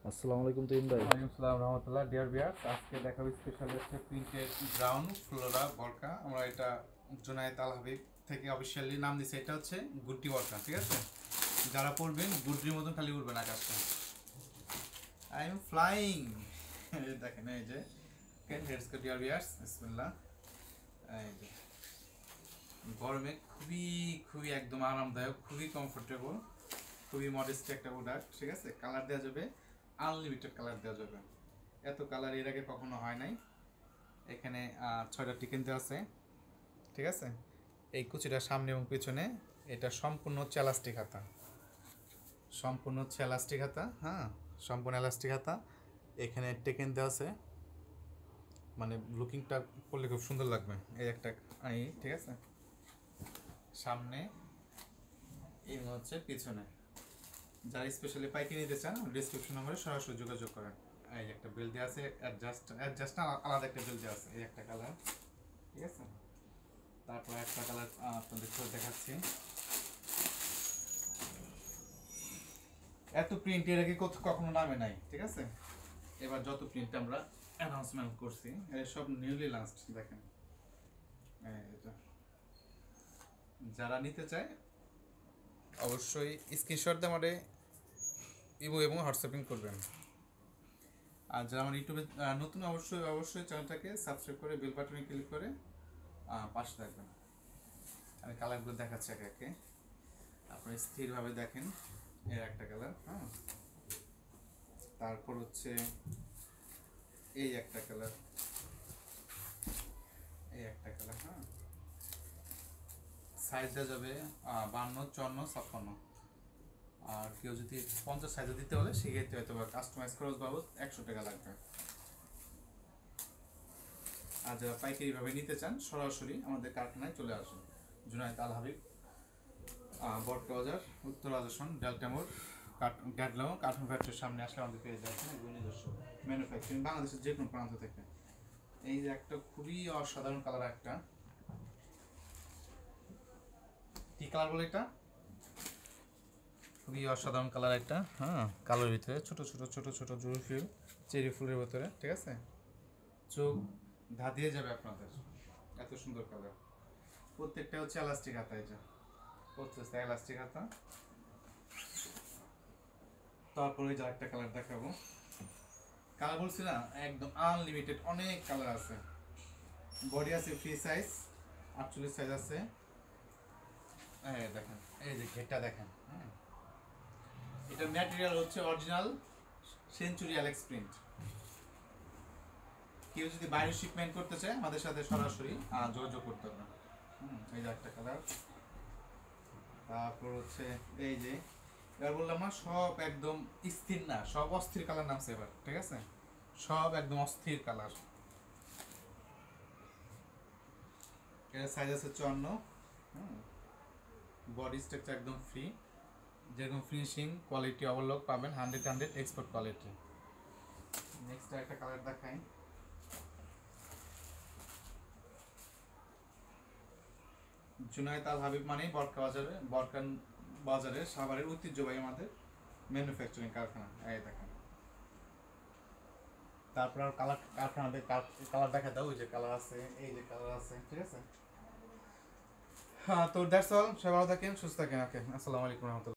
আসসালামু আলাইকুম তুহিন ভাই। ওয়ালাইকুম আসসালাম রহমতুল্লাহ। ডিয়ার ভিউয়ার্স, আজকে দেখাবো স্পেশাল হচ্ছে প্রিন্টেড ব্রাউন ফ্লোরা বরকা। আমরা এটা জুনায়েদ আল হাবিব থেকে অফিসিয়ালি নাম দিচ্ছি। এটা হচ্ছে গুড্ডি বরকা, ঠিক আছে? যারা পড়বেন গুড্ডির মতন খালি উড়বেন আকাশটা। I am flying. দেখেন এই যে হেডস কো ডিয়ার ভিউয়ার্স, বিসমিল্লাহ। এই যে গরমে খুবই খুবই একদম আরামদায়ক, খুবই কমফোর্টেবল, খুবই মডেস্ট একটা প্রোডাক্ট, ঠিক আছে? কালার দেওয়া যাবে, আনলিমিটেড কালার দেওয়া যাবে। এত কালার এর আগে কখনো হয় নাই। এখানে 6টা টিকেন দেওয়া আছে, ঠিক আছে? এই কুচিটা সামনে এবং পিছনে, এটা সম্পূর্ণ হচ্ছে এলাস্টিক হাতা, সম্পূর্ণ হচ্ছে এলাস্টিক হাতা। হ্যাঁ, সম্পূর্ণ এলাস্টিক হাতা। এখানে টেকেন দেওয়া আছে, মানে লুকিংটা করলে খুব সুন্দর লাগবে। এই একটা ঠিক আছে? সামনে এই হচ্ছে পিছনে। যারা স্পেশালি পাইকারি নিতে চান ডিসক্রিপশন নম্বরে সরাসরি যোগাযোগ করেন। এই একটা বেল দেওয়া আছে, অ্যাডজাস্ট আলাদা একটা বেল দেওয়া আছে। এই একটা কালার, ঠিক আছে? তারপর একটা কালার আপনাদের করে দেখাচ্ছি। এত প্রিন্ট এর আগে কখনো নামে নাই, ঠিক আছে? এবার যত প্রিন্ট আমরা অ্যানাউন্সমেন্ট করছি সব নিউলি লঞ্চড। দেখেন এটা যারা নিতে চায় অবশ্যই স্ক্রিনশট দিয়ে আমাদের ইমো এবং হোয়াটসঅ্যাপিং করবেন। আর যারা আমার ইউটিউবে নতুন, অবশ্যই অবশ্যই চ্যানেলটাকে সাবস্ক্রাইব করে বেল বাটনে ক্লিক করে পাশে থাকবেন। আমি কালারগুলো দেখাচ্ছি একে একে, আপনারা স্থিরভাবে দেখেন। এর একটা কালার, হ্যাঁ। তারপর হচ্ছে এই একটা কালার, এই একটা কালার, হ্যাঁ। সাইজ দেওয়া যাবে 52, 54, 56। আর কেউ যদি 50 সাইজে দিতে হলে সেক্ষেত্রে হয়তো বা কাস্টমাইজ খরচ বাবদ 100 টাকা লাগবে। আর যারা পাইকারিভাবে নিতে চান সরাসরি আমাদের কারখানায় চলে আসুন। জুনায়েদ আল হাবিব, বরকা বাজার, উত্তর আদর্শন, ডেল্টামোর, গ্যাডলাম কার্টুন ফ্যাক্টরির সামনে আসলে আমাদের পেয়ে যাচ্ছেন। এগুলো নিজস্ব ম্যানুফ্যাকচারিং, বাংলাদেশের যে কোনো প্রান্ত থেকে। এই যে একটা খুবই অসাধারণ কালার, একটা কি কালার বলে এটা? খুবই অসাধারণ কালার একটা, হ্যাঁ। কালোর ভিতরে ছোট ছোট ছোট ছোট জুঁই ফুল, চেরি ফুলের ভিতরে, ঠিক আছে? চোখ ধাঁধিয়ে যাবে আপনাদের, এত সুন্দর কালার। প্রত্যেকটা হচ্ছে এলাস্টিক হাতা, এটা প্রত্যেকটা এলাস্টিক হাতা। তারপরে যে একটা কালার দেখাবো, কালার বলছি না, একদম আনলিমিটেড অনেক কালার আছে। বডি আছে ফ্রি সাইজ, 48 সাইজ আছে। এই দেখেন, এই যে ঘেরটা দেখেন, হ্যাঁ। এটার ম্যাটেরিয়াল হচ্ছে অরিজিনাল সেঞ্চুরি অ্যালেক্স প্রিন্ট। কেউ যদি বাইরে শিপমেন্ট করতে চায় আমাদের সাথে সরাসরি যোগাযোগ করতে হবে। এই যে একটা কালার। তারপর হচ্ছে এই যে, এবার বললাম না সব একদম স্থির না, সব অস্থির কালার নামছে এবার, ঠিক আছে? সব একদম অস্থির কালার। এর সাইজ আছে 54। বডি স্ট্রাকচার একদম ফ্রি, যেরকম ফিনিশিং কোয়ালিটি অবলোক পাবেন 100 এক্সপোর্ট কোয়ালিটি। নেক্সট একটা কালার দেখাই। জুনায়েদ আল হাবিব মানে বরকান বাজারের সাভারের ঐতিহ্যবাহী আমাদের ম্যানুফ্যাকচারিং কারখানা। এই দেখেন। তারপর আর কালার কারখানাতে কালার দেখা দাও, ওই যে কালার আছে, এই যে কালার আছে, ঠিক আছে? হ্যাঁ, তো দ্যাটস অল। সবাই ভালো থাকেন, সুস্থ থাকেন। ওকে, আসসালামু আলাইকুম রহমতুল্লাহ।